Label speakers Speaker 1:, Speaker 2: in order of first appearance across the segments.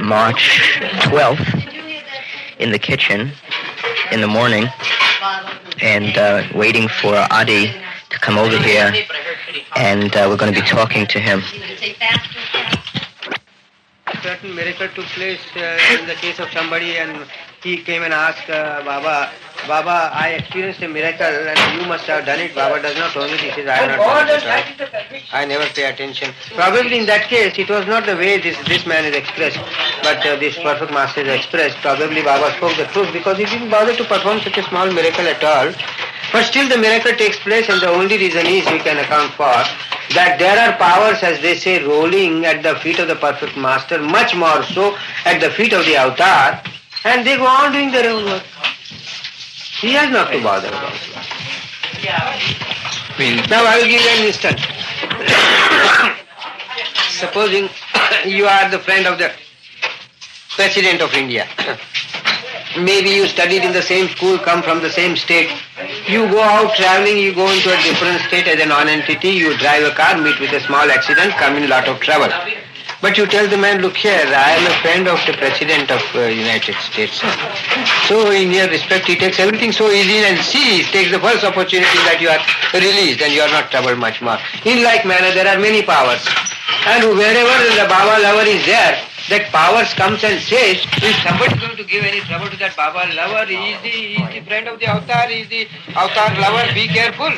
Speaker 1: March 12th in the kitchen in the morning and waiting for Adi to come over here, and we're going to be talking to him.
Speaker 2: A certain miracle took place in the case of somebody, and he came and asked Baba, Baba, I experienced a miracle and you must have done it. Baba does not know it. He says, I have not done it at all. I never pay attention. Probably in that case, it was not the way this man is expressed, but this perfect master is expressed. Probably Baba spoke the truth because he didn't bother to perform such a small miracle at all. But still the miracle takes place, and the only reason is we can account for that there are powers, as they say, rolling at the feet of the perfect master, much more so at the feet of the avatar, and they go on doing their own work. He has not to bother about it. Now I will give you an instance. Supposing you are the friend of the President of India. Maybe you studied in the same school, come from the same state. You go out traveling, you go into a different state as a non-entity, you drive a car, meet with a small accident, come in a lot of trouble. But you tell the man, look here, I am a friend of the President of United States. So in your respect, he takes everything so easy, and he takes the first opportunity that you are released and you are not troubled much more. In like manner, there are many powers. And wherever the Baba lover is there, that powers comes and says, if somebody is going to give any trouble to that Baba lover, he is the friend of the avatar, he is the avatar lover, be careful.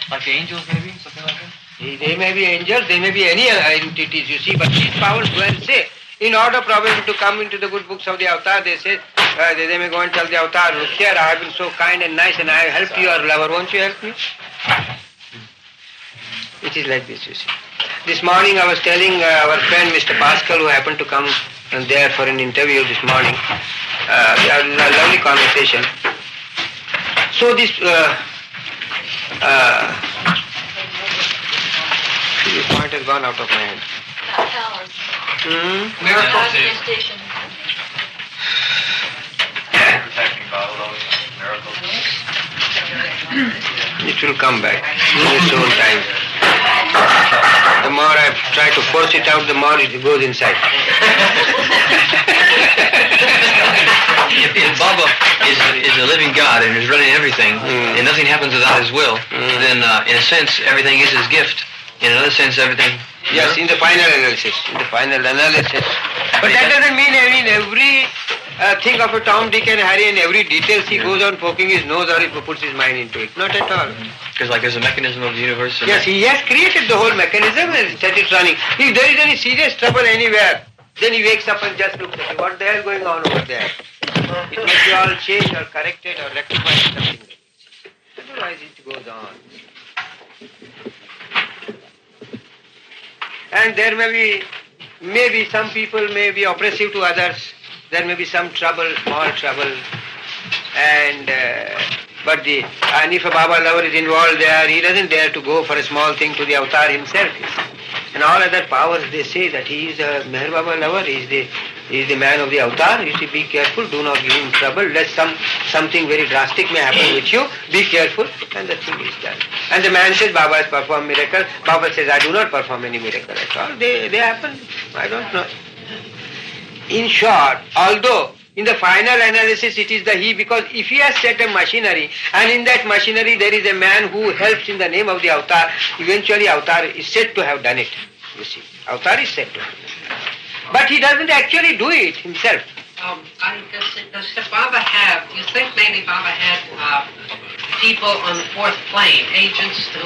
Speaker 3: Like angels maybe, something like that?
Speaker 2: They may be angels, they may be any entities, you see, but these powers go and say, in order probably to come into the good books of the avatar, they say, they may go and tell the avatar, look here, I have been so kind and nice and I have helped your lover, won't you help me? It is like this, you see. This morning I was telling our friend Mr. Pascal, who happened to come there for an interview this morning, we had a lovely conversation. So this, the point has gone out of my head.
Speaker 3: Miracles.
Speaker 2: It will come back in its own time. The more I try to force it out, the more it goes inside.
Speaker 3: If Baba is a living God and is running everything, and nothing happens without his will, then in a sense everything is his gift. In another sense, everything...
Speaker 2: Yes, in the final analysis. But that doesn't mean every thing of a Tom, Dick and Harry and every details he goes on poking his nose or he puts his mind into it. Not at all.
Speaker 3: Because like there's a mechanism of the universe.
Speaker 2: Yes, he has created the whole mechanism and set it running. If there is any serious trouble anywhere, then he wakes up and just looks at it. What the hell is going on over there? It must be all changed or corrected or rectified or something. Otherwise it goes on. And there maybe some people may be oppressive to others. There may be some trouble, small trouble. And if a Baba lover is involved there, he doesn't dare to go for a small thing to the avatar himself. And all other powers, they say that he is a MeherBaba lover, he is the man of the avatar. You see, be careful, do not give him trouble, lest something very drastic may happen with you. Be careful, and the thing is done. And the man says, Baba has performed miracle. Baba says, I do not perform any miracle at all. They happen, I don't know. In short, although in the final analysis it is the he, because if he has set a machinery, and in that machinery there is a man who helps in the name of the avatar, eventually avatar is said to have done it. You see, avatar is said to have done it. But he doesn't actually do it himself.
Speaker 4: Does Baba have, you think maybe Baba had people on the fourth plane, agents who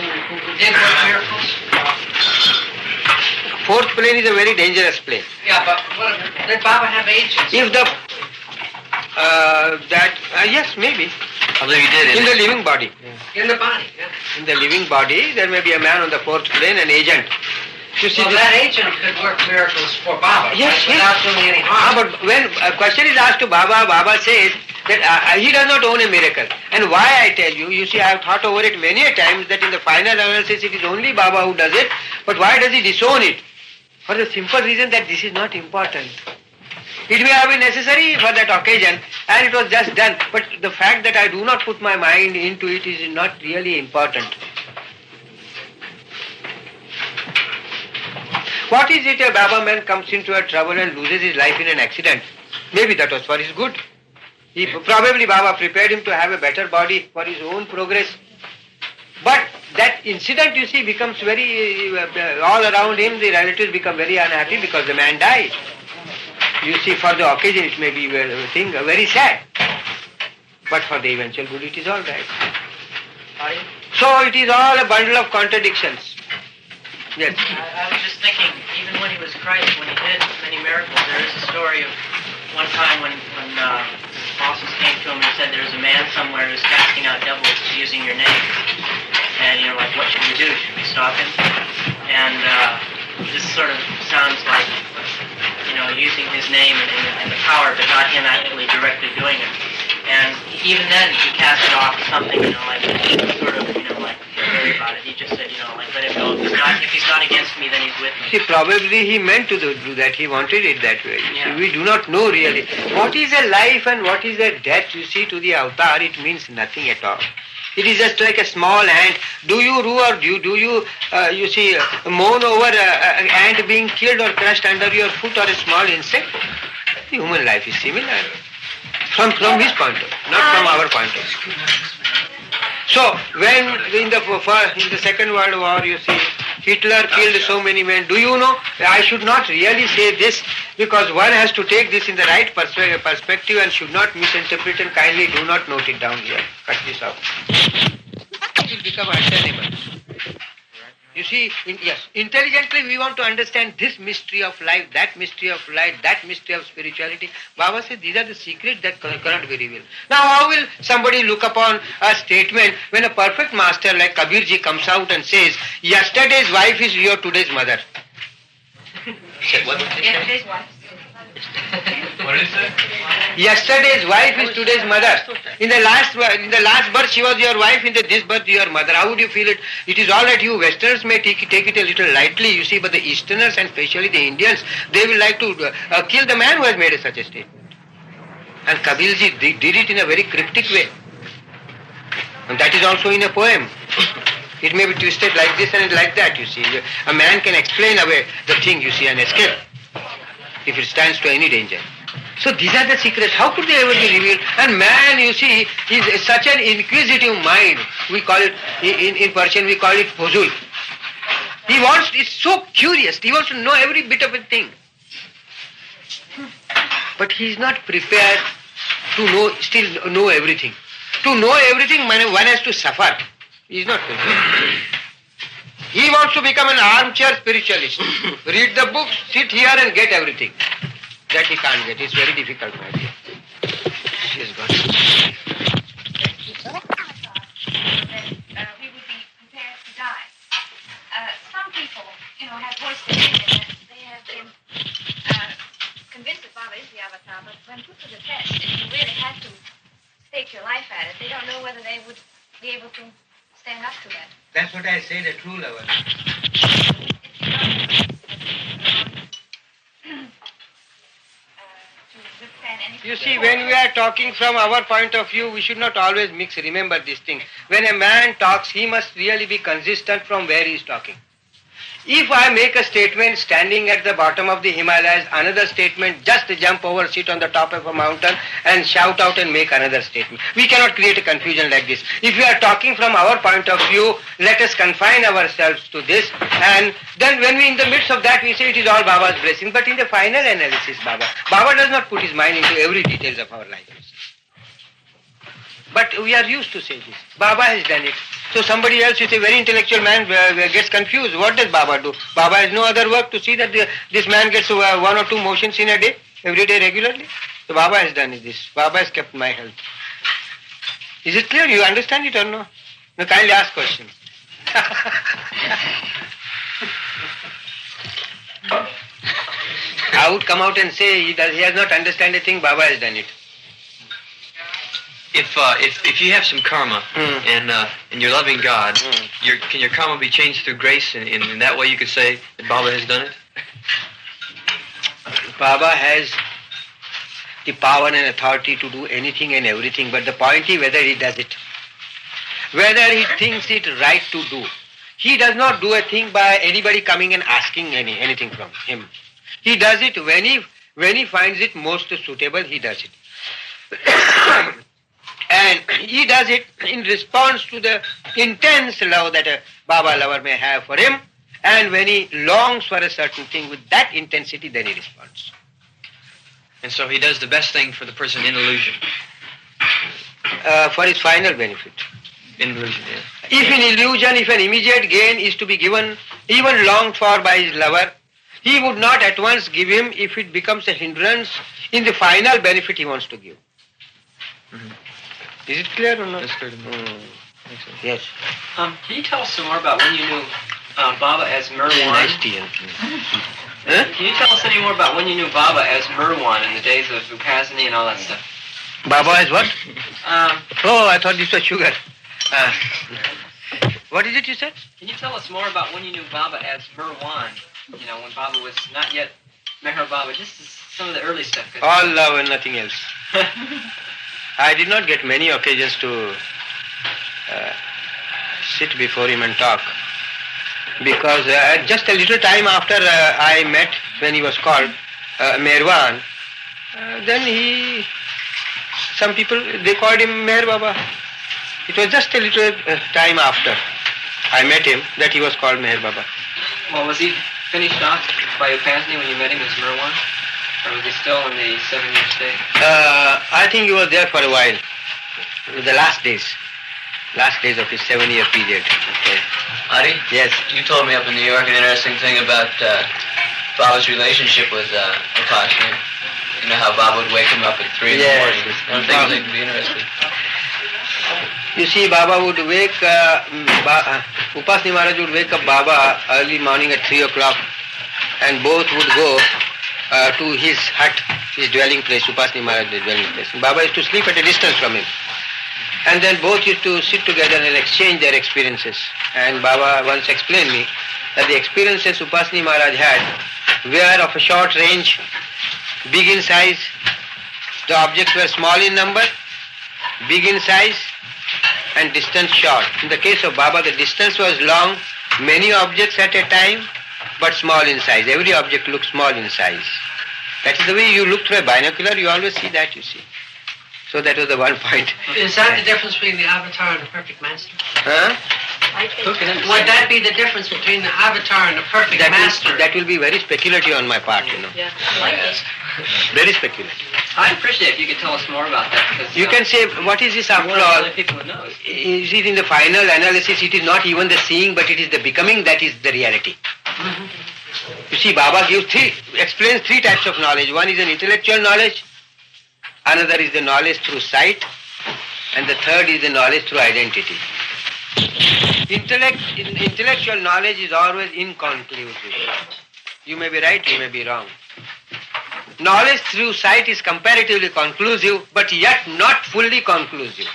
Speaker 4: did work miracles?
Speaker 2: Fourth plane is a very dangerous plane.
Speaker 4: Yeah, but did Baba have agents?
Speaker 2: If the, yes, maybe.
Speaker 3: I believe he did.
Speaker 2: In the living body.
Speaker 4: In the body, yeah.
Speaker 2: In the living body, there may be a man on the fourth plane, an agent. You see,
Speaker 4: well, that agent could work miracles for Baba,
Speaker 2: yes,
Speaker 4: without doing any harm.
Speaker 2: But when a question is asked to Baba, Baba says that he does not own a miracle. And why I tell you, you see, I have thought over it many a times that in the final analysis it is only Baba who does it, but why does he disown it? For the simple reason that this is not important. It may have been necessary for that occasion, and it was just done, but the fact that I do not put my mind into it is not really important. What is it a Baba man comes into a trouble and loses his life in an accident? Maybe that was for his good. Probably Baba prepared him to have a better body for his own progress. But that incident, you see, becomes very, all around him, the relatives become very unhappy because the man died. You see, for the occasion it may be very sad. But for the eventual good it is all right. So it is all a bundle of contradictions. Yes.
Speaker 5: I was just thinking, even when he was Christ, when he did many miracles, there is a story of one time when apostles came to him and said, there's a man somewhere who's casting out devils using your name. And, like, what should we do? Should we stop him? And this sort of sounds like, using his name and the power, but not him actually directly doing it. And even then, he cast it off as something, like, sort of, like, don't worry about it. He just said, like, let him go. If he's not against me, then he's with me.
Speaker 2: See, probably he meant to do that. He wanted it that way.
Speaker 5: Yeah.
Speaker 2: See, we do not know really. What is a life and what is a death, you see, to the avatar, it means nothing at all. It is just like a small ant. Do you rue or do you moan over an ant being killed or crushed under your foot or a small insect? The human life is similar. From his point of view, not from our point of view. So, when in the Second World War, you see, Hitler killed so many men. Do you know, I should not really say this because one has to take this in the right perspective and should not misinterpret, and kindly do not note it down here. Cut this out. It will become untenable. You see, intelligently we want to understand this mystery of life, that mystery of light, that mystery of spirituality. Baba said these are the secrets that cannot be revealed. Now how will somebody look upon a statement when a perfect master like Kabirji comes out and says, yesterday's wife is your today's mother?
Speaker 5: Yesterday's wife.
Speaker 3: What did it say?
Speaker 2: Yesterday's wife is today's mother. In the last birth she was your wife, in this birth your mother. How would you feel it? It is all right. You Westerners may take it a little lightly, you see, but the Easterners and especially the Indians, they will like to kill the man who has made such a statement. And Kabirji did it in a very cryptic way. And that is also in a poem. It may be twisted like this and like that, you see. A man can explain away the thing, you see, and escape if it stands to any danger. So these are the secrets. How could they ever be revealed? And man, you see, is such an inquisitive mind. We call it, in Persian, we call it fuzul. He's so curious. He wants to know every bit of a thing. But he is not prepared to still know everything. To know everything, one has to suffer. He is not prepared. He wants to become an armchair spiritualist. Read the books, sit here and get everything. That he can't get. It's very difficult, my dear. She has gone.
Speaker 6: We would be prepared to die. Some people, have voiced the opinion that they have been convinced that Baba is the avatar, but when put to the test, if you really had to stake your life at it, they don't know whether they would be able to stand up to that.
Speaker 2: That's what I say, the true lover. You see, when we are talking from our point of view, we should not always mix. Remember this thing. When a man talks, he must really be consistent from where he is talking. If I make a statement standing at the bottom of the Himalayas, another statement, just jump over, sit on the top of a mountain and shout out and make another statement. We cannot create a confusion like this. If we are talking from our point of view, let us confine ourselves to this, and then when we in the midst of that we say it is all Baba's blessing, but in the final analysis, Baba does not put his mind into every details of our life. But we are used to say this. Baba has done it. So somebody else, you say, very intellectual man gets confused. What does Baba do? Baba has no other work to see that this man gets 1 or 2 motions in a day, every day regularly. So Baba has done this. Baba has kept my health. Is it clear? You understand it or no? No, kindly ask questions. I would come out and say he has not understand a thing, Baba has done it.
Speaker 3: If you have some karma and you're loving God, can your karma be changed through grace? And in that way you could say that Baba has done it?
Speaker 2: Baba has the power and authority to do anything and everything, but the point is whether he does it. Whether he thinks it right to do. he does not do a thing by anybody coming and asking anything from him. He does it when he finds it most suitable, he does it. And he does it in response to the intense love that a Baba lover may have for him. And when he longs for a certain thing with that intensity, then he responds.
Speaker 3: And so he does the best thing for the person in illusion.
Speaker 2: For his final benefit.
Speaker 3: In illusion, yeah.
Speaker 2: If in illusion, if an immediate gain is to be given, even longed for by his lover, he would not at once give him if it becomes a hindrance in the final benefit he wants to give.
Speaker 3: Mm-hmm.
Speaker 2: Is it clear or not?
Speaker 3: That's clear to me.
Speaker 2: Yes.
Speaker 5: Can you tell us some more about when you knew Baba as Merwan?
Speaker 2: Nice tea.
Speaker 5: Can you tell us any more about when you knew Baba as Merwan in the days of Upasani and all that stuff?
Speaker 2: Baba is what? Oh, I thought this was sugar. What is it you said?
Speaker 5: Can you tell us more about when you knew Baba as Merwan? You know, when Baba was not yet MeherBaba, just some of the early stuff.
Speaker 2: All love and nothing else. I did not get many occasions to sit before him and talk. Because just a little time after I met, when he was called Merwan, then some people, they called him MeherBaba. It was just a little time after I met him that he was called MeherBaba.
Speaker 5: Well, was he finished off by Upasani when you met him as Merwan? Or was he still in the 7-year stay?
Speaker 2: I think he was there for a while. The last days of his 7-year period. Okay.
Speaker 3: Adi?
Speaker 2: Yes.
Speaker 3: You told me up in New York an interesting thing about Baba's relationship with Upasani. You know how Baba would wake him up at 3 in the morning. I don't think it would be interesting.
Speaker 2: You see, Baba would wake, Upasani Maharaj would wake up Baba early morning at 3 o'clock, and both would go to his hut, his dwelling place, Upasani Maharaj's dwelling place. Baba used to sleep at a distance from him. And then both used to sit together and exchange their experiences. And Baba once explained me that the experiences Upasani Maharaj had were of a short range, big in size. The objects were small in number, big in size, and distance short. In the case of Baba, the distance was long, many objects at a time, but small in size. Every object looks small in size. That is the way you look through a binocular, you always see that, you see. So that was the one point.
Speaker 4: Is that the difference between the avatar and the perfect master?
Speaker 2: Huh?
Speaker 4: Would that be the difference between the avatar and the perfect master?
Speaker 2: That will be very speculative on my part, you know.
Speaker 4: Yeah, I like it.
Speaker 2: Very speculative.
Speaker 5: I'd appreciate if you could tell us more about that. Because,
Speaker 2: you can say, what is this after all?
Speaker 5: Other people would know.
Speaker 2: Is it in the final analysis, it is not even the seeing, but it is the becoming that is the reality.
Speaker 4: Mm-hmm.
Speaker 2: You see, Baba explains 3 types of knowledge. One is an intellectual knowledge, another is the knowledge through sight, and the third is the knowledge through identity. Intellectual knowledge is always inconclusive. You may be right, you may be wrong. Knowledge through sight is comparatively conclusive, but yet not fully conclusive,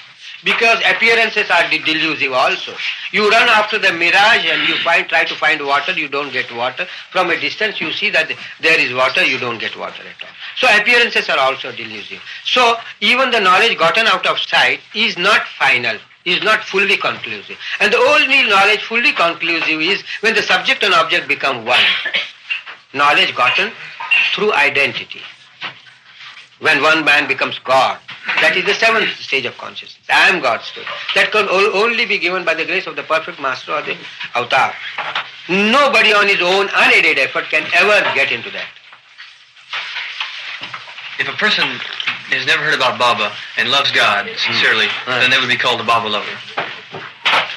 Speaker 2: because appearances are delusive also. You run after the mirage and you try to find water, you don't get water. From a distance you see that there is water, you don't get water at all. So appearances are also delusive. So even the knowledge gotten out of sight is not final, is not fully conclusive. And the only knowledge fully conclusive is when the subject and object become one. Knowledge gotten through identity. When one man becomes God, that is the 7th stage of consciousness. I am God state. That can only be given by the grace of the perfect master or the avatar. Nobody on his own unaided effort can ever get into that.
Speaker 3: If a person has never heard about Baba and loves God sincerely, then they would be called a Baba lover.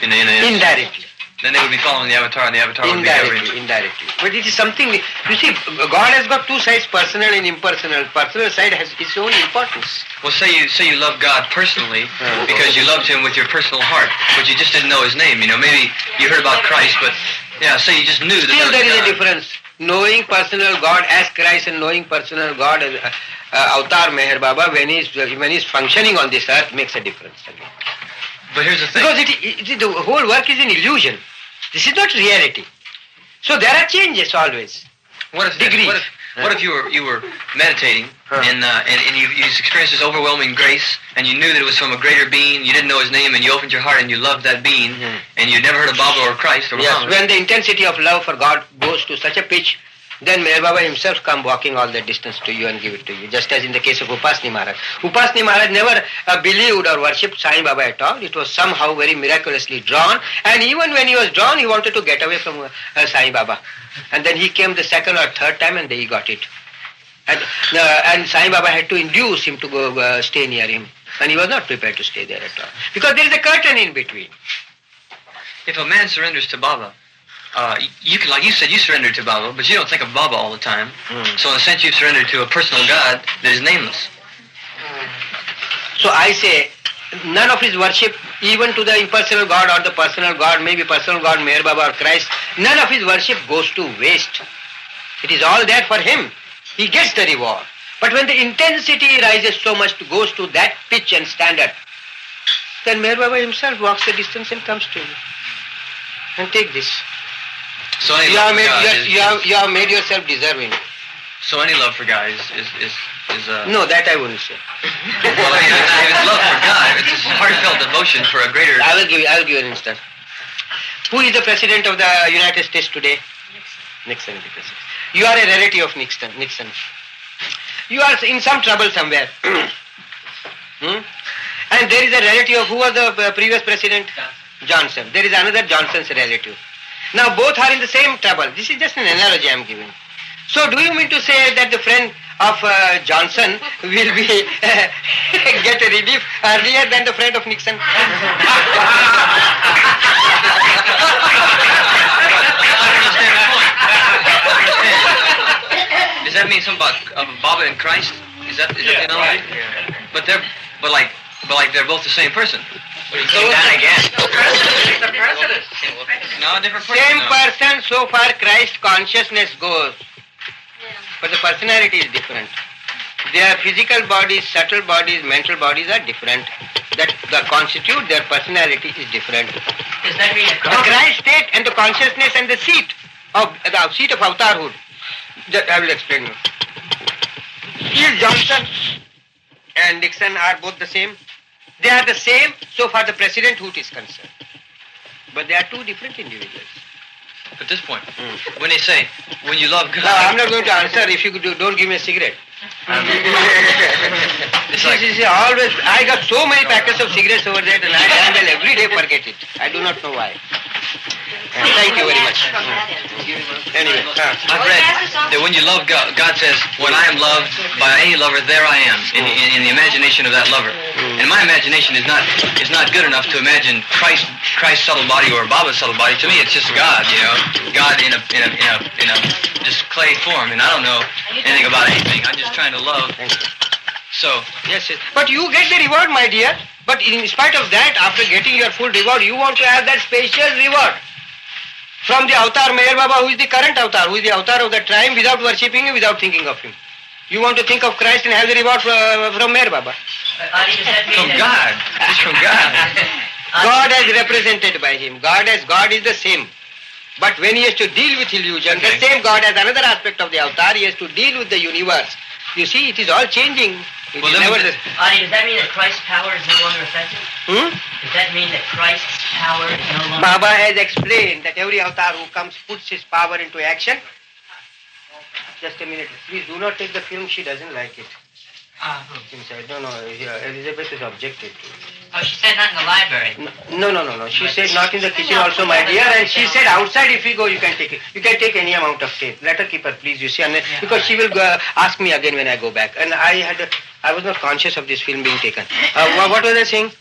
Speaker 2: Indirectly.
Speaker 3: Then they would be following the avatar, and the avatar would be everything.
Speaker 2: Indirectly. But it is something, you see, God has got 2 sides, personal and impersonal. Personal side has its own importance.
Speaker 3: Well, say you love God personally because you loved Him with your personal heart, but you just didn't know His name. You know, maybe you heard about Christ, but say you just knew that
Speaker 2: Still there is
Speaker 3: God.
Speaker 2: a difference. Knowing personal God as Christ and knowing personal God as avatar MeherBaba when he's functioning on this earth makes a difference again.
Speaker 3: But here's the thing.
Speaker 2: Because the whole work is an illusion. This is not reality. So there are changes always.
Speaker 3: What if
Speaker 2: degrees.
Speaker 3: What if you were meditating and you experienced this overwhelming grace and you knew that it was from a greater being, you didn't know his name, and you opened your heart and you loved that being, and you'd never heard of Baba or Christ or Muhammad?
Speaker 2: When the intensity of love for God goes to such a pitch, then Meher Baba himself come walking all that distance to you and give it to you, just as in the case of Upasni Maharaj. Upasni Maharaj never believed or worshipped Sai Baba at all. It was somehow very miraculously drawn, and even when he was drawn, he wanted to get away from Sai Baba. And then he came the second or third time and then he got it. And Sai Baba had to induce him to go stay near him, and he was not prepared to stay there at all. Because there is a curtain in between.
Speaker 3: If a man surrenders to Baba, you can, like you said, you surrender to Baba, but you don't think of Baba all the time. So in a sense, you've surrendered to a personal God that is nameless.
Speaker 2: So I say, none of his worship, even to the impersonal God or the personal God, maybe personal God, Meher Baba or Christ, none of his worship goes to waste. It is all there for him. He gets the reward. But when the intensity rises so much, goes to that pitch and standard, then Meher Baba himself walks the distance and comes to you. And take this.
Speaker 3: So any
Speaker 2: You
Speaker 3: love
Speaker 2: have
Speaker 3: for God
Speaker 2: you have made yourself deserving.
Speaker 3: So any love for God is
Speaker 2: No, that I wouldn't say.
Speaker 3: well, I mean, if it's love for God, if it's heartfelt devotion for a greater.
Speaker 2: I will give you an instance. Who is the president of the United States today? Nixon is the president. You are a relative of Nixon. You are in some trouble somewhere. And there is a relative of who was the previous president? Johnson. There is another Johnson's relative. Now both are in the same trouble. This is just an analogy I am giving. So do you mean to say that the friend of Johnson will be get a relief earlier than the friend of Nixon?
Speaker 3: Does that mean something about Baba and Christ? Is that the analogy? But they're both the same person.
Speaker 5: But he came down again. The president.
Speaker 3: No, different person.
Speaker 2: Same person so far Christ consciousness goes. But the personality is different. Their physical bodies, subtle bodies, mental bodies are different. That constitute their personality is different.
Speaker 5: Does that mean
Speaker 2: The Christ state and the consciousness and the seat of avatarhood. That I will explain you. Here Johnson and Nixon are both the same. They are the same so far the presidenthood is concerned. But they are two different individuals.
Speaker 3: At this point, when they say, when you love God...
Speaker 2: No, I'm not going to answer if you don't give me a cigarette.
Speaker 3: It's like...
Speaker 2: always, I got so many packets of cigarettes over there and I will every day forget it. I do not know why. Thank you very much. Anyway.
Speaker 3: I've read that when you love God, God says, when I am loved by any lover, there I am, in the imagination of that lover. And my imagination is not good enough to imagine Christ's subtle body or Baba's subtle body. To me, it's just God, God in a just clay form, and I don't know anything about anything. I'm just trying to love. So
Speaker 2: yes. But you get the reward, my dear. But in spite of that, after getting your full reward, you want to have that spacious reward. From the avatar Meher Baba, who is the current avatar, who is the avatar of the time, without worshipping him, without thinking of him. You want to think of Christ and have the reward from Meher Baba.
Speaker 3: From God. It's from God.
Speaker 2: God as represented by him. God is the same. But when he has to deal with illusion, the same God has another aspect of the avatar. He has to deal with the universe. You see, it is all changing.
Speaker 5: Does that mean that Christ's power is no longer effective? Does that mean that Christ's power is no longer...
Speaker 2: Baba has explained that every avatar who comes puts his power into action. Just a minute. Please do not take the film. She doesn't like it. Inside. No. Elizabeth is objected to it.
Speaker 5: Oh, she said not in the library.
Speaker 2: No. She said not in the kitchen also, my dear. And she said outside if we go, you can take it. You can take any amount of tape. Let her keep her, please, you see. And because she will ask me again when I go back. And I was not conscious of this film being taken. What was I saying?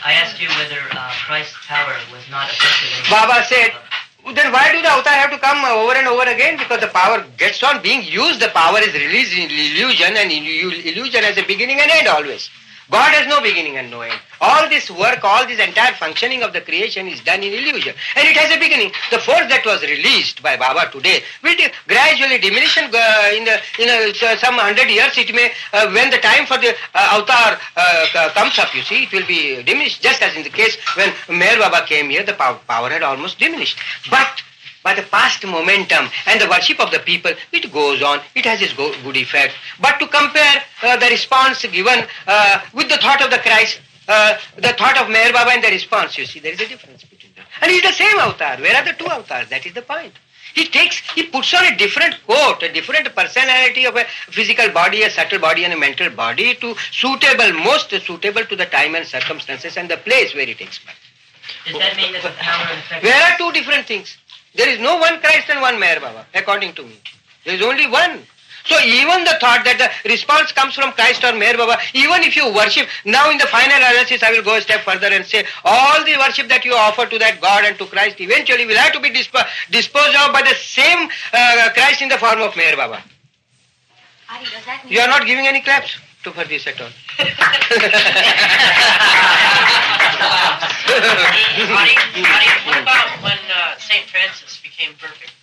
Speaker 5: I asked you whether Christ's power was not effective.
Speaker 2: Baba said, then why do the avatar have to come over and over again? Because the power gets on being used. The power is released in illusion, and illusion has a beginning and end always. God has no beginning and no end. All this work, all this entire functioning of the creation is done in illusion. And it has a beginning. The force that was released by Baba today will gradually diminish and some 100 years it may, when the time for the avatar comes up, you see, it will be diminished. Just as in the case when Meher Baba came here, the power had almost diminished. But by the past momentum and the worship of the people, it goes on, it has its good effect. But to compare the response given with the thought of the Christ, the thought of Meher Baba and the response, you see, there is a difference between them. And it's the same avatar. Where are the two avatars? That is the point. He puts on a different coat, a different personality of a physical body, a subtle body and a mental body most suitable to the time and circumstances and the place where it takes place.
Speaker 5: Does that mean that the power and effect...
Speaker 2: There are two different things. There is no one Christ and one Meher Baba, according to me. There is only one. So even the thought that the response comes from Christ or Meher Baba, even if you worship, now in the final analysis I will go a step further and say all the worship that you offer to that God and to Christ eventually will have to be disposed of by the same Christ in the form of Meher Baba.
Speaker 6: Ari, does that mean...
Speaker 2: You are not giving any claps for this at all.
Speaker 5: Ari, what about when St. Francis became perfect?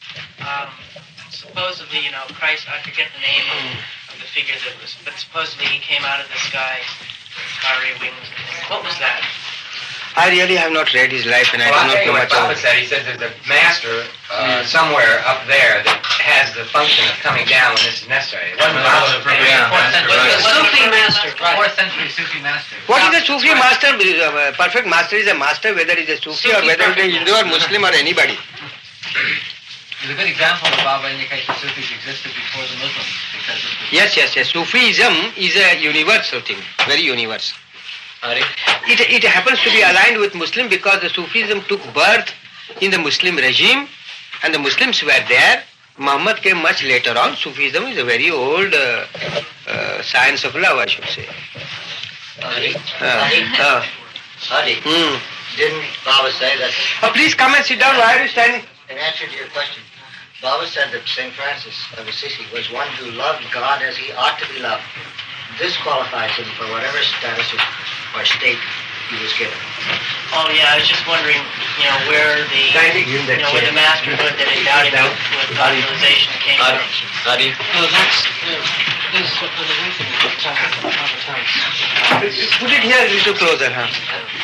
Speaker 5: Supposedly, Christ, I forget the name of the figure that was, but supposedly he came out of the sky, fiery wings. What was that?
Speaker 2: I really have not read his life and I do not know much about it.
Speaker 7: Said. He says there's a master somewhere up there that has the function of coming down when this is necessary. It wasn't the
Speaker 5: Sufi master.
Speaker 7: 4th century Sufi master.
Speaker 2: What is a Sufi master? Perfect master is a master, whether it is a Sufi or whether it is a Hindu or Muslim or anybody.
Speaker 7: There's a good example that Baba indicates that Sufis existed before the Muslims.
Speaker 2: Yes. Sufism is a universal thing, very universal. It happens to be aligned with Muslim because the Sufism took birth in the Muslim regime and the Muslims were there. Muhammad came much later on. Sufism is a very old science of love, I should say.
Speaker 8: Didn't Baba say that?
Speaker 2: Please come and sit down. Why are you standing?
Speaker 8: In answer to your question, Baba said that St. Francis of Assisi was one who loved God as he ought to be loved. This qualifies him for whatever status or state he was given.
Speaker 5: Oh yeah, I was just wondering, where the masterhood that endowed him with God-realization came from.
Speaker 2: Put it here a little closer, huh?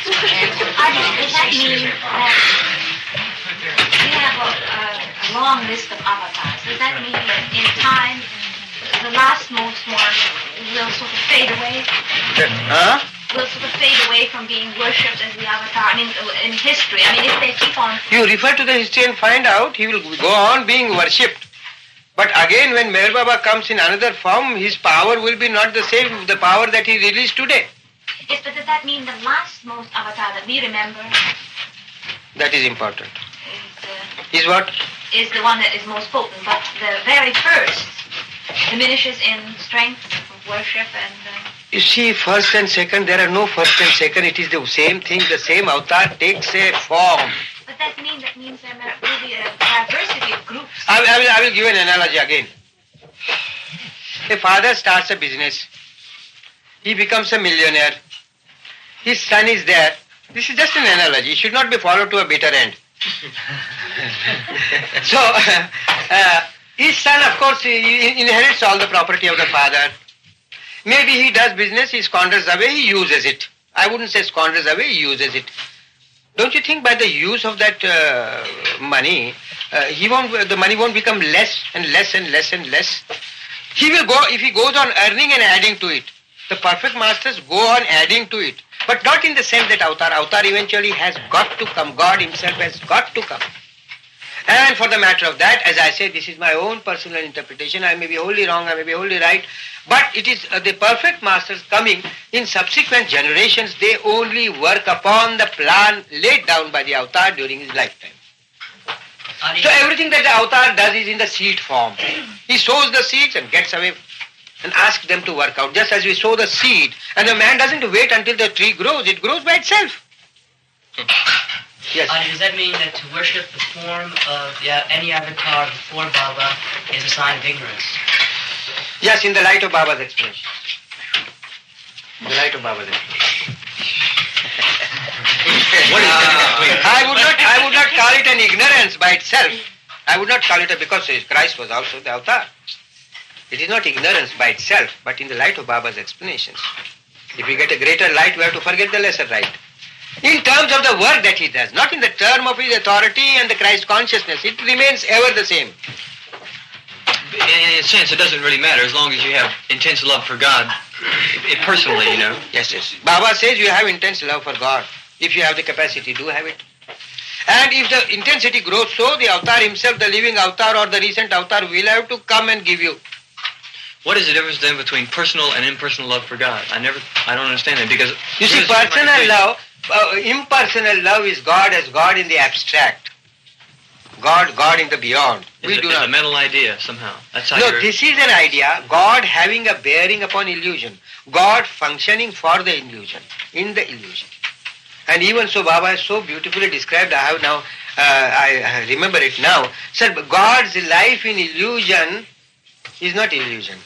Speaker 6: Does that mean that we have a long list of avatars? Does that mean that in time, the last most one will sort of fade away? Will sort of fade away from being worshipped as the avatar? I mean, in history. I mean, if they keep on...
Speaker 2: You refer to the history and find out he will go on being worshipped. But again, when Meher Baba comes in another form, his power will be not the same, the power that he released today.
Speaker 6: Yes, but does that mean the last most avatar that we remember?
Speaker 2: That is important.
Speaker 6: Is
Speaker 2: what?
Speaker 6: Is the one that is most potent. But the very first diminishes in strength of worship and...
Speaker 2: You see, first and second, there are no first and second. It is the same thing. The same avatar takes a form.
Speaker 6: But that means there will be a diversity of groups.
Speaker 2: I will give an analogy again. A father starts a business. He becomes a millionaire. His son is there. This is just an analogy. It should not be followed to a bitter end. So, his son, of course, he inherits all the property of the father. Maybe he does business, he squanders away, he uses it. I wouldn't say squanders away, he uses it. Don't you think by the use of that money, the money won't become less and less and less and less? He will go, if he goes on earning and adding to it. The perfect masters go on adding to it. But not in the sense that avatar eventually has got to come. God himself has got to come. And for the matter of that, as I say, this is my own personal interpretation. I may be wholly wrong, I may be wholly right. But it is the perfect masters coming in subsequent generations. They only work upon the plan laid down by the avatar during his lifetime. So everything that the avatar does is in the seed form. He sows the seeds and gets away and asks them to work out. Just as we sow the seed, and the man doesn't wait until the tree grows. It grows by itself. Yes.
Speaker 5: Does that mean that to worship the form of any avatar before Baba is a sign of ignorance?
Speaker 2: Yes, in the light of Baba's explanation. In the light of Baba's explanation. I would not call it an ignorance by itself. I would not call it because Christ was also the avatar. It is not ignorance by itself, but in the light of Baba's explanations. If we get a greater light, we have to forget the lesser light. In terms of the work that he does, not in the term of his authority and the Christ consciousness. It remains ever the same.
Speaker 3: In a sense, it doesn't really matter as long as you have intense love for God, personally, you know.
Speaker 2: Yes, yes. Baba says you have intense love for God. If you have the capacity, do have it. And if the intensity grows so, the avatar himself, the living avatar or the recent avatar will have to come and give you.
Speaker 3: What is the difference then between personal and impersonal love for God? I don't understand that because...
Speaker 2: You see, impersonal love is God as God in the abstract. God in the beyond.
Speaker 3: It's a mental idea somehow. That's how
Speaker 2: this is an idea. God having a bearing upon illusion. God functioning for the illusion, in the illusion. And even so, Baba has so beautifully described, I remember it now. Sir, God's life in illusion is not illusion.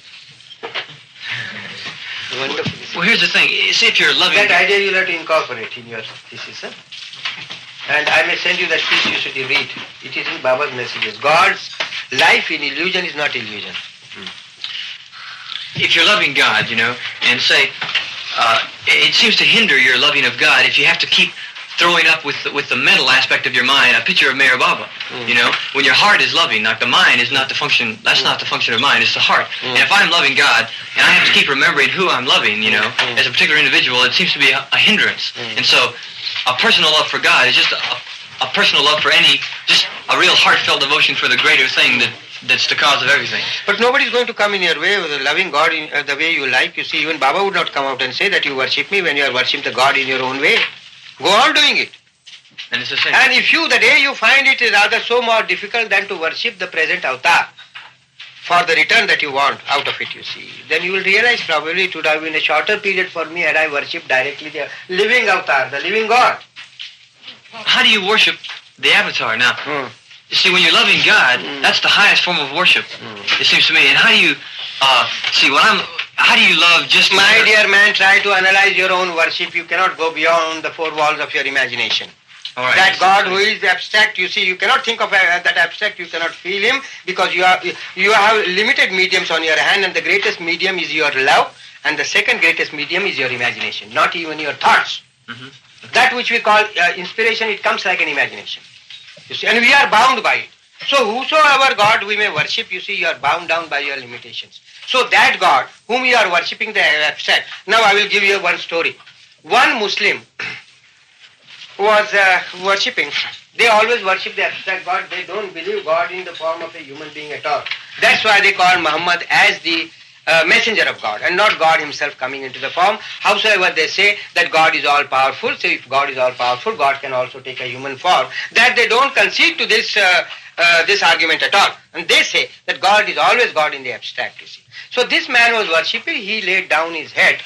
Speaker 2: Wonderful.
Speaker 3: Well, here's the thing. See if you're loving...
Speaker 2: That idea you'll have to incorporate in your thesis, sir. And I may send you that piece you should read. It is in Baba's messages. God's life in illusion is not illusion.
Speaker 3: If you're loving God, you know, and say, it seems to hinder your loving of God if you have to keep throwing up with the mental aspect of your mind, a picture of MeherBaba, you know, when your heart is loving, like the mind is not the function, that's not the function of mind, it's the heart. And if I'm loving God, and I have to keep remembering who I'm loving, you know, as a particular individual, it seems to be a hindrance. And so, a personal love for God is just a personal love for just a real heartfelt devotion for the greater thing that's the cause of everything.
Speaker 2: But nobody's going to come in your way with loving God in the way you like. You see, even Baba would not come out and say that you worship me when you are worshipping the God in your own way. Go on doing it.
Speaker 3: And it's the same.
Speaker 2: And if the day you find it is rather so more difficult than to worship the present avatar for the return that you want out of it, you see, then you will realize probably it would have been a shorter period for me had I worshipped directly the living avatar, the living God.
Speaker 3: How do you worship the avatar now? You see, when you're loving God, that's the highest form of worship, it seems to me. And how do you, how do you love just...
Speaker 2: My dear man, try to analyze your own worship. You cannot go beyond the four walls of your imagination.
Speaker 3: All right,
Speaker 2: that God who is abstract, you see, you cannot think of that abstract, you cannot feel him because you have limited mediums on your hand, and the greatest medium is your love, and the second greatest medium is your imagination, not even your thoughts. That which we call inspiration, it comes like an imagination. You see, and we are bound by it. So whosoever God we may worship, you see, you are bound down by your limitations. So that God whom you are worshipping, the abstract. Now I will give you one story. One Muslim was worshipping. They always worship the abstract God. They don't believe God in the form of a human being at all. That's why they call Muhammad as the messenger of God and not God himself coming into the form. Howsoever they say that God is all powerful, so if God is all powerful, God can also take a human form. That they don't concede to this argument at all. And they say that God is always God in the abstract, you see. So this man was worshipping, he laid down his head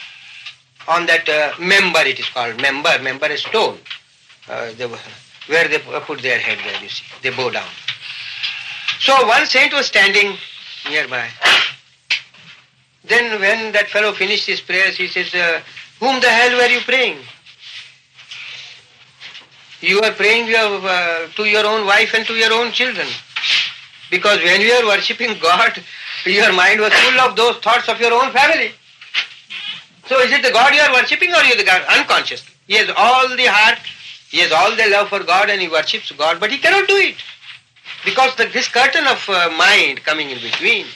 Speaker 2: on that member, it is called, member a stone, where they put their head there, you see. They bow down. So one saint was standing nearby. Then when that fellow finished his prayers, he says, whom the hell were you praying? You are praying to your own wife and to your own children. Because when you are worshipping God, your mind was full of those thoughts of your own family. So is it the God you are worshipping or you are the God? Unconsciously. He has all the heart, he has all the love for God and he worships God, but he cannot do it. Because this curtain of mind coming in between,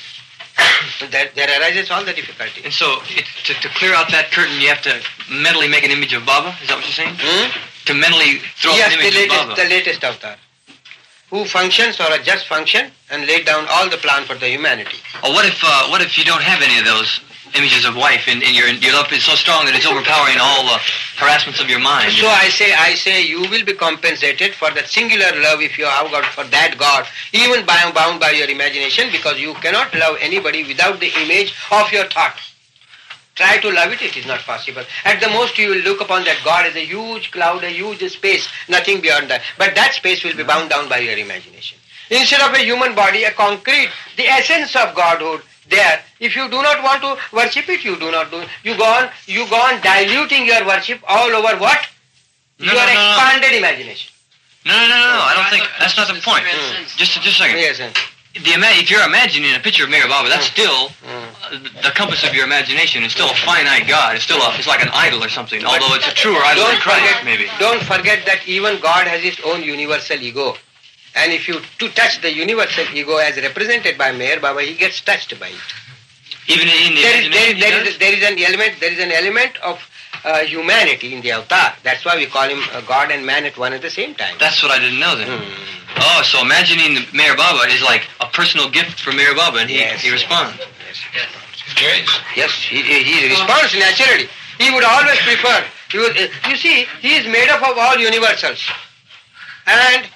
Speaker 2: there arises all the difficulty.
Speaker 3: And so, to clear out that curtain, you have to mentally make an image of Baba? Is that what you're saying? To mentally throw an image of Baba?
Speaker 2: The latest avatar, who functions or just function and laid down all the plan for the humanity.
Speaker 3: Or what if you don't have any of those images of wife and your love is so strong that it's overpowering all the harassments of your mind?
Speaker 2: So I say you will be compensated for that singular love if you have got for that God, even bound by your imagination, because you cannot love anybody without the image of your thought. Try to love it, it is not possible. At the most you will look upon that God as a huge cloud, a huge space, nothing beyond that. But that space will be bound down by your imagination. Instead of a human body, a concrete, the essence of Godhood, there. If you do not want to worship it, you do not do it. You go on diluting your worship all over what? Your expanded imagination.
Speaker 3: No, I don't think, that's not the point. Just a second.
Speaker 2: Yes, sir.
Speaker 3: If you're imagining a picture of MeherBaba, that's still the compass of your imagination. It's still a finite God. It's like an idol or something. Although it's a truer idol than Christ, maybe.
Speaker 2: Don't forget that even God has its own universal ego. And if you touch the universal ego as represented by Meher Baba, he gets touched by it.
Speaker 3: Even in the imagination,
Speaker 2: there is an element of humanity in the avatar. That's why we call him God and man at one at the same time.
Speaker 3: That's what I didn't know then. Oh, so imagining the Meher Baba is like a personal gift from Meher Baba, and he responds.
Speaker 2: Yes, he responds naturally. He would always prefer. You see, he is made up of all universals. And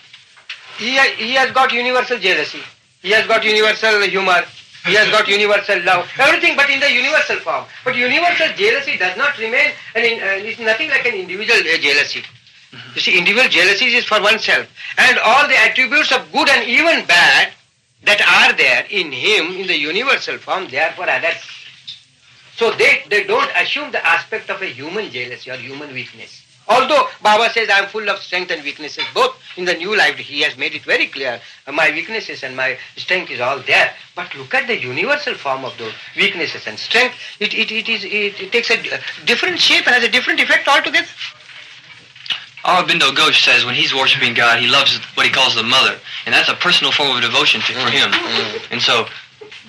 Speaker 2: he has got universal jealousy. He has got universal humor. He has got universal love. Everything but in the universal form. But universal jealousy does not remain, it's nothing like an individual jealousy. You see, individual jealousy is for oneself. And all the attributes of good and even bad that are there in him in the universal form, they are for others. So they don't assume the aspect of a human jealousy or human weakness. Although Baba says, I am full of strength and weaknesses, both in the new life, he has made it very clear, my weaknesses and my strength is all there. But look at the universal form of those weaknesses and strength. It takes a different shape and has a different effect altogether.
Speaker 3: Aurobindo Ghosh says when he's worshiping God, he loves what he calls the mother. And that's a personal form of devotion for him. And so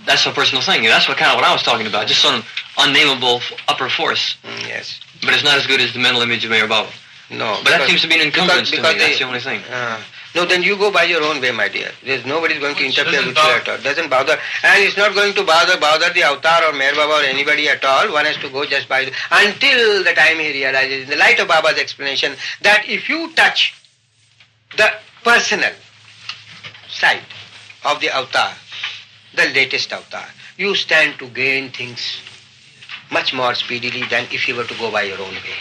Speaker 3: that's a personal thing. That's what I was talking about, just some unnameable upper force.
Speaker 2: Yes.
Speaker 3: But it's not as good as the mental image of Meher Baba.
Speaker 2: No.
Speaker 3: But that seems to be an encumbrance to me. That's the only thing.
Speaker 2: No, then you go by your own way, my dear. Nobody's going to interfere with you at all. Doesn't bother. And it's not going to bother the avatar or Meher Baba or anybody at all. One has to go just by until the time he realizes, in the light of Baba's explanation, that if you touch the personal side of the avatar, the latest avatar, you stand to gain things much more speedily than if you were to go by your own way.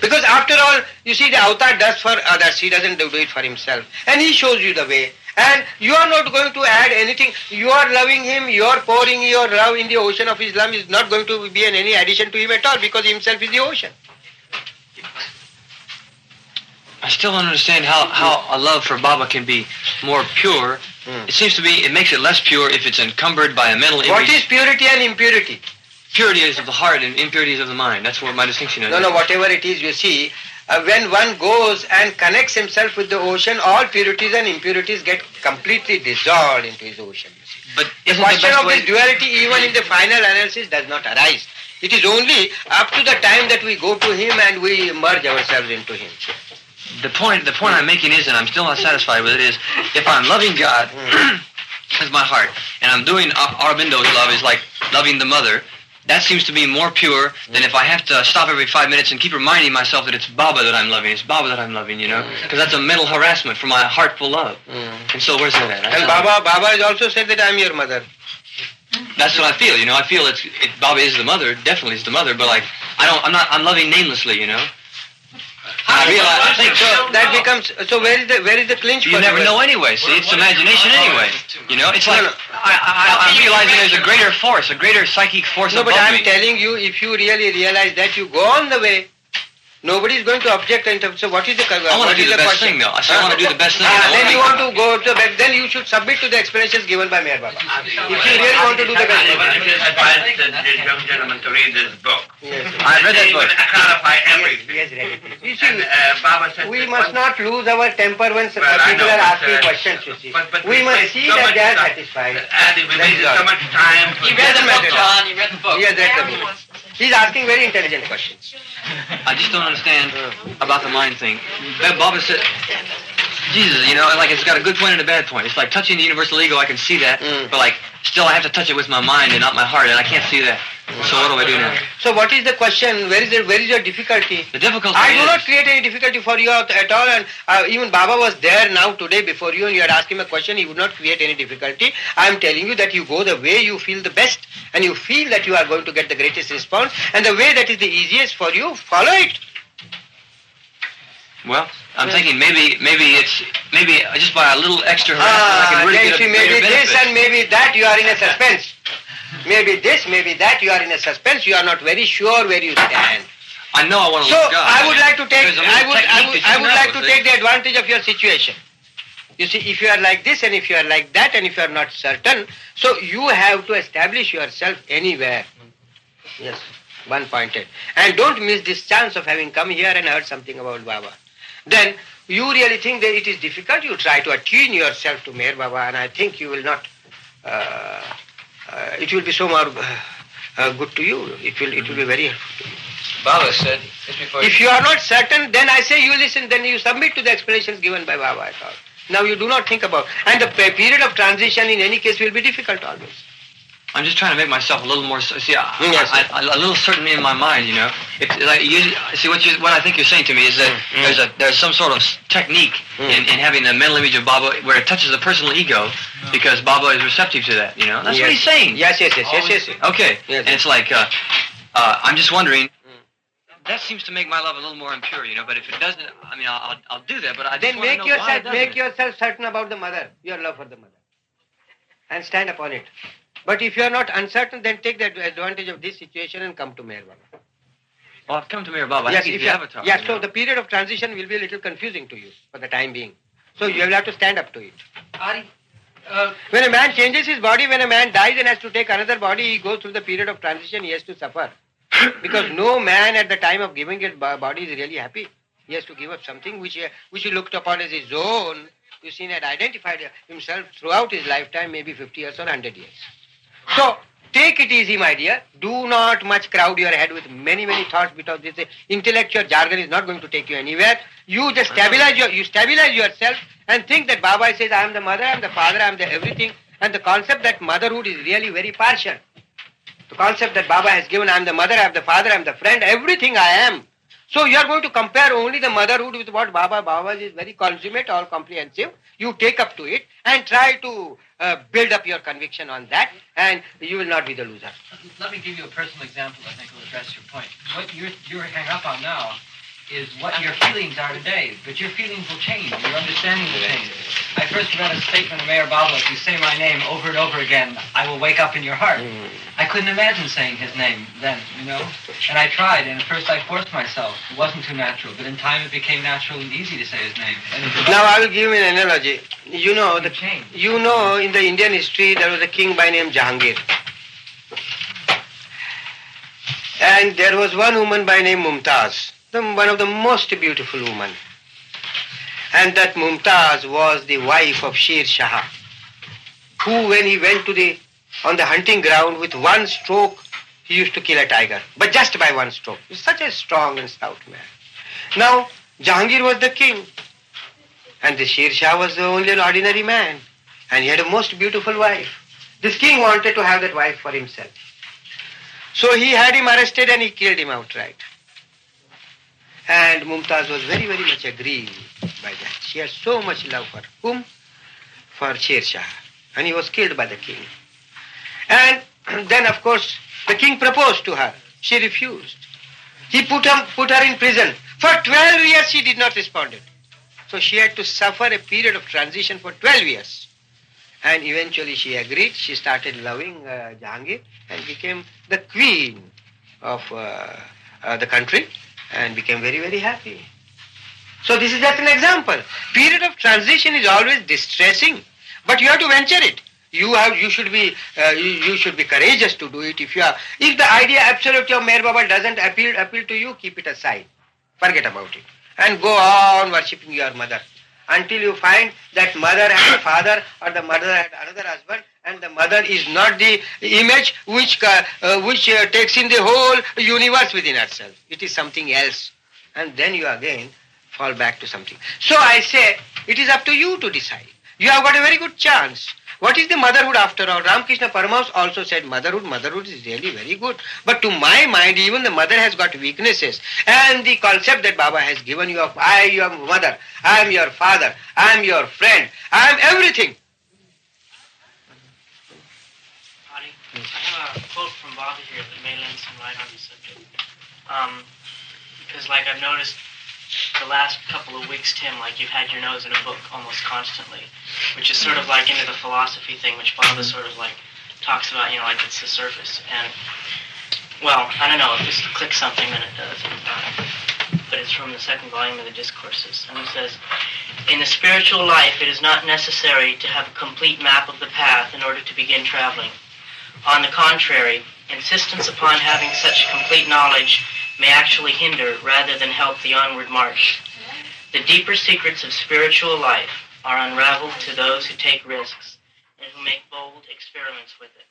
Speaker 2: Because after all, you see, the avatar does for others, he doesn't do it for himself. And he shows you the way. And you are not going to add anything. You are loving him, you are pouring your love in the ocean of his love is not going to be any addition to him at all, because himself is the ocean.
Speaker 3: I still don't understand how a love for Baba can be more pure. It seems to be, it makes it less pure if it's encumbered by a mental image.
Speaker 2: What is purity and impurity?
Speaker 3: Purity is of the heart and impurity is of the mind. That's what my distinction is.
Speaker 2: No, whatever it is, you see, when one goes and connects himself with the ocean, all purities and impurities get completely dissolved into his ocean.
Speaker 3: But
Speaker 2: the question of this duality, even in the final analysis, does not arise. It is only up to the time that we go to him and we merge ourselves into him.
Speaker 3: The point I'm making is, and I'm still not satisfied with it, is if I'm loving God with my heart, and I'm doing Aurobindo's love is like loving the mother, that seems to be more pure than if I have to stop every 5 minutes and keep reminding myself that it's Baba that I'm loving. It's Baba that I'm loving, because that's a mental harassment for my heartful love. And so where's that at?
Speaker 2: And Baba has also said that I'm your mother.
Speaker 3: That's what I feel. I feel Baba is the mother, definitely is the mother, but like I'm loving namelessly. I think
Speaker 2: so. That becomes so. Where is the clinch?
Speaker 3: You never know anyway. See, it's imagination anyway. It's like I'm realizing there's a greater force, a greater psychic force above me.
Speaker 2: No, but I'm telling you, if you really realize that, you go on the way. Nobody is going to object. So what is the question?
Speaker 3: I want to do the best thing, though. I want to do the best thing.
Speaker 2: Then you want to go to the best. Then you should submit to the explanations given by Meher Baba. If you really want to do the best thing.
Speaker 9: I advise the young gentleman to read this book.
Speaker 2: Yes.
Speaker 3: I read that book.
Speaker 9: Clarify everything.
Speaker 2: Yes, read it. You see,
Speaker 9: Baba said
Speaker 2: we must not lose our temper when people are asking questions, you see. We must see that they are satisfied.
Speaker 9: And if we wasted so much time.
Speaker 5: You read the book, John. You read the book.
Speaker 2: He has read the book. He's asking very intelligent questions.
Speaker 3: I just don't understand about the mind thing. Baba said, Jesus, like it's got a good point and a bad point. It's like touching the universal ego, I can see that, but like still I have to touch it with my mind and not my heart, and I can't see that. So what do I do now?
Speaker 2: So what is the question? Where is your difficulty?
Speaker 3: The difficulty
Speaker 2: I do not create any difficulty for you at all, and even Baba was there now today before you, and you had asked him a question, he would not create any difficulty. I am telling you that you go the way you feel the best, and you feel that you are going to get the greatest response, and the way that is the easiest for you, follow it.
Speaker 3: Well, I'm thinking maybe just by a little extra harassment I can really get a
Speaker 2: maybe
Speaker 3: greater
Speaker 2: this
Speaker 3: benefit.
Speaker 2: and maybe that, you are in a suspense. Maybe this, maybe that, you are in a suspense. You are not very sure where you stand.
Speaker 3: I know I want to
Speaker 2: So
Speaker 3: love God.
Speaker 2: I would like to take
Speaker 3: There's a little technique that you
Speaker 2: I would
Speaker 3: know,
Speaker 2: like to take the advantage of your situation. You see, if you are like this and if you are like that and if you are not certain, so you have to establish yourself anywhere. Yes, one pointed. And don't miss this chance of having come here and heard something about Baba. Then you really think that it is difficult, you try to attune yourself to Meher Baba, and I think you will not, it will be so more good to you. It will be very helpful to you.
Speaker 3: Baba said, just before
Speaker 2: if you are not certain, then I say you listen, then you submit to the explanations given by Baba at all. Now you do not think about, and the period of transition in any case will be difficult always.
Speaker 3: I'm just trying to make myself a little more, see, a little certain in my mind, you know. If, like, see, what I think you're saying to me is that there's some sort of technique in having the mental image of Baba where it touches the personal ego because Baba is receptive to that, you know. That's what he's saying.
Speaker 2: Yes.
Speaker 3: Okay,
Speaker 2: yes.
Speaker 3: And it's like, I'm just wondering, that seems to make my love a little more impure, you know, but if it doesn't, I mean, I'll do that, but I just
Speaker 2: then
Speaker 3: want to know why it doesn't.
Speaker 2: make yourself certain about the mother, your love for the mother, and stand upon it. But if you are not uncertain, then take the advantage of this situation and come to Meher Baba.
Speaker 3: Well, I've come to Meher Baba.
Speaker 2: Yes,
Speaker 3: He's the avatar.
Speaker 2: Yes, so the period of transition will be a little confusing to you for the time being. So you will have to stand up to it. When a man changes his body, when a man dies and has to take another body, he goes through the period of transition, he has to suffer. Because no man at the time of giving his body is really happy. He has to give up something which he looked upon as his own. You see, he had identified himself throughout his lifetime, maybe 50 years or 100 years. So, take it easy, my dear. Do not much crowd your head with many thoughts because this intellectual jargon is not going to take you anywhere. You just stabilize yourself and think that Baba says, I am the mother, I am the father, I am the everything. And the concept that motherhood is really very partial. The concept that Baba has given, I am the mother, I am the father, I am the friend, everything I am. So you are going to compare only the motherhood with what Baba is very consummate, all comprehensive. You take up to it and try to build up your conviction on that, and you will not be the loser.
Speaker 10: Let me give you a personal example I think will address your point. What you're hung up on now is what your feelings are today, but your feelings will change, your understanding will change. I first read a statement of Meher Baba, if you say my name over and over again, I will wake up in your heart. I couldn't imagine saying his name then, you know, and I tried, and at first I forced myself. It wasn't too natural, but in time it became natural and easy to say his name.
Speaker 2: Now I will give you an analogy. You know, in the Indian history there was a king by name Jahangir. And there was one woman by name Mumtaz, one of the most beautiful women. And that Mumtaz was the wife of Sher Shah, who when he went on the hunting ground with one stroke, he used to kill a tiger, but just by one stroke. He was such a strong and stout man. Now, Jahangir was the king, and the Sher Shah was only an ordinary man, and he had a most beautiful wife. This king wanted to have that wife for himself. So he had him arrested and he killed him outright. And Mumtaz was very much aggrieved by that. She had so much love for whom? For Sher Shah. And he was killed by the king. And then, of course, the king proposed to her. She refused. He put her in prison. For 12 years she did not respond. So she had to suffer a period of transition for 12 years. And eventually she agreed. She started loving Jahangir and became the queen of the country and became very happy. So this is just an example. Period of transition is always distressing, but you have to venture it. You should be courageous to do it. If the idea absolutely of Meher Baba doesn't appeal to you, keep it aside. Forget about it. And go on worshipping your mother until you find that mother had a father or the mother had another husband, and the mother is not the image which takes in the whole universe within herself. It is something else. And then you again fall back to something. So I say, it is up to you to decide. You have got a very good chance. What is the motherhood after all? Ramakrishna Paramahamsa also said motherhood is really very good. But to my mind, even the mother has got weaknesses. And the concept that Baba has given you of, I am your mother, I am your father, I am your friend, I am everything.
Speaker 5: I have a quote from Baba here that may lend some light on the subject. Because like I've noticed the last couple of weeks, Tim, like you've had your nose in a book almost constantly, which is sort of like into the philosophy thing, which Baba sort of like talks about, you know, like it's the surface. And, well, I don't know, if this clicks something, then it does. But it's from the second volume of the Discourses. And it says, In the spiritual life, it is not necessary to have a complete map of the path in order to begin traveling. On the contrary, insistence upon having such complete knowledge may actually hinder rather than help the onward march. The deeper secrets of spiritual life are unraveled to those who take risks and who make bold experiments with it.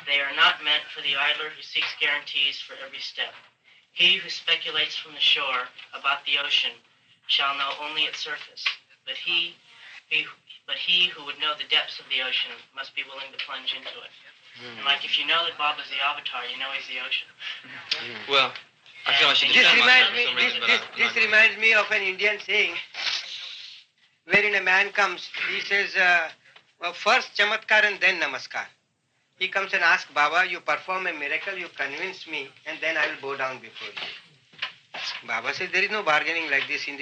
Speaker 5: They are not meant for the idler who seeks guarantees for every step. He who speculates from the shore about the ocean shall know only its surface, but he who would know the depths of the ocean must be willing to plunge into it. And like if you know that Baba's the avatar, you know he's the ocean.
Speaker 3: Well, I feel I should
Speaker 2: This
Speaker 3: defend myself
Speaker 2: reminds
Speaker 3: for
Speaker 2: me,
Speaker 3: some reason,
Speaker 2: this reminds me of an Indian saying, wherein a man comes, he says, well, first chamatkar and then namaskar. He comes and asks, Baba, you perform a miracle, you convince me, and then I will bow down before you. Baba says, there is no bargaining like this on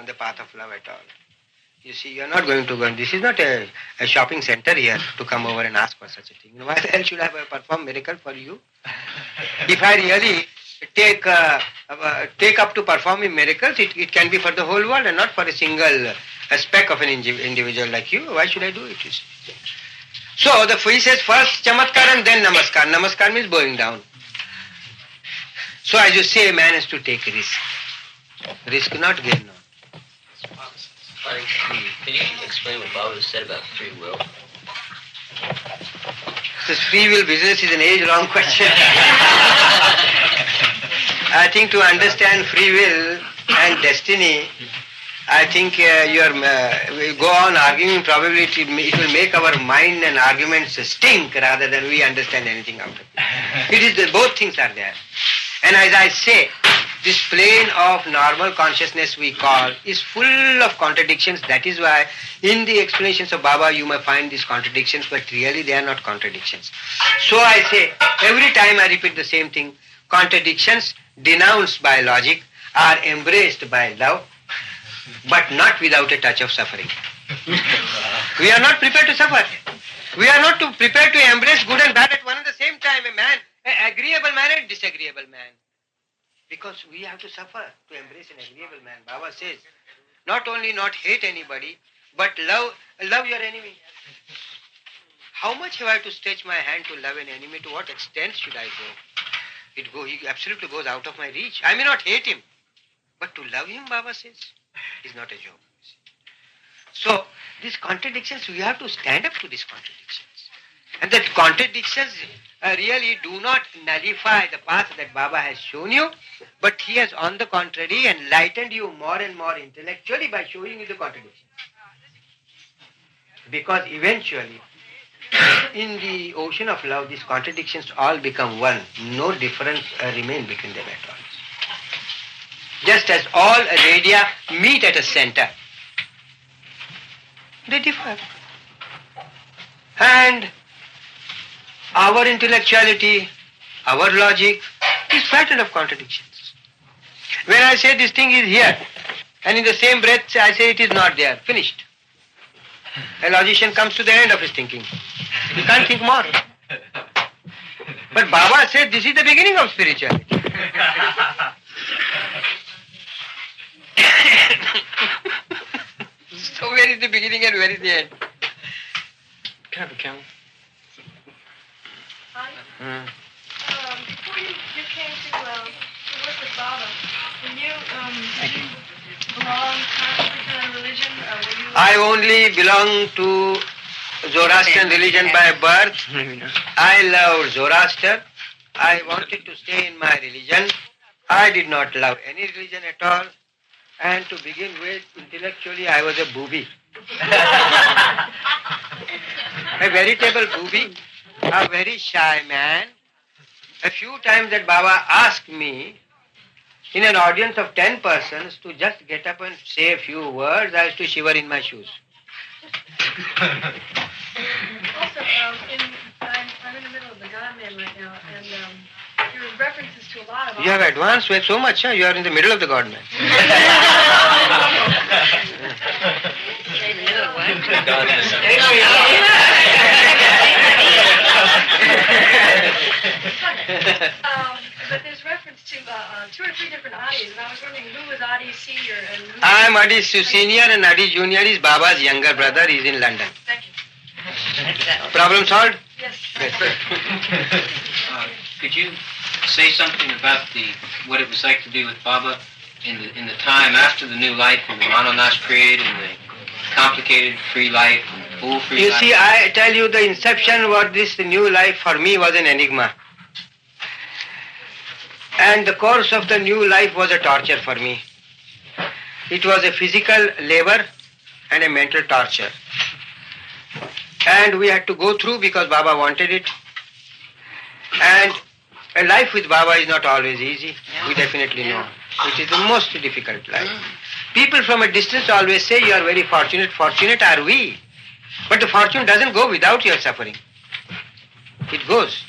Speaker 2: the path of love at all. You see, you are not going to go, and this is not a shopping center here to come over and ask for such a thing. Why the hell should I perform miracle for you? If I really take up to performing miracles, it can be for the whole world and not for a single speck of an individual like you. Why should I do it? You see? So he says first chamatkar and then namaskar. Namaskar means bowing down. So as you say, a man has to take risk. Risk not gain. No.
Speaker 1: Can you explain what Baba said about free will?
Speaker 2: This free will business is an age-long question. I think to understand free will and destiny, I think we go on arguing, probably it will make our mind and arguments stink rather than we understand anything out of it. It is both things are there. And as I say, this plane of normal consciousness we call is full of contradictions. That is why in the explanations of Baba you may find these contradictions, but really they are not contradictions. So I say, every time I repeat the same thing, contradictions denounced by logic are embraced by love, but not without a touch of suffering. We are not prepared to suffer. We are not prepared to embrace good and bad at one and the same time. An agreeable man and disagreeable man. Because we have to suffer to embrace an agreeable man. Baba says, not only not hate anybody, but love your enemy. How much have I to stretch my hand to love an enemy? To what extent should I go? He absolutely goes out of my reach. I may not hate him, but to love him, Baba says, is not a joke. So, these contradictions, we have to stand up to these contradictions. And the contradictions really do not nullify the path that Baba has shown you, but he has on the contrary enlightened you more and more intellectually by showing you the contradictions. Because eventually, in the ocean of love, these contradictions all become one. No difference remain between them at all. Just as all radia meet at a center, they differ. And our intellectuality, our logic is frightened of contradictions. When I say this thing is here, and in the same breath I say it is not there, finished. A logician comes to the end of his thinking. He can't think more. But Baba said this is the beginning of spirituality. So where is the beginning and where is the end? Can I have a camera?
Speaker 6: Hi. Before you came to work with Baba, when you belong to a religion, or were you...
Speaker 2: I only belong to Zoroastrian religion by birth. I loved Zoroaster. I wanted to stay in my religion. I did not love any religion at all. And to begin with, intellectually, I was a booby. A veritable booby, a very shy man. A few times that Baba asked me, in an audience of 10 persons, to just get up and say a few words, I used to shiver in my shoes.
Speaker 6: Also, I'm in the middle of the God-man right now, and your references to a lot of...
Speaker 2: You have advanced so much, huh? You are in the middle of the God-man.
Speaker 6: But there's reference to two or
Speaker 11: three different Adis, and I was wondering who was Adi Senior and who...
Speaker 2: I am Adi Senior and Adi Junior is Baba's younger brother. He is in London.
Speaker 11: Thank you.
Speaker 2: Problem solved?
Speaker 11: Yes.
Speaker 12: Could you say something about what it was like to be with Baba in the time after the new life and the Manonas period and the complicated free life and full free life?
Speaker 2: You see, I tell you, the inception of this new life for me was an enigma. And the course of the new life was a torture for me. It was a physical labor and a mental torture. And we had to go through because Baba wanted it. And a life with Baba is not always easy. We definitely know. It is the most difficult life. People from a distance always say, you are very fortunate. Fortunate are we. But the fortune doesn't go without your suffering. It goes.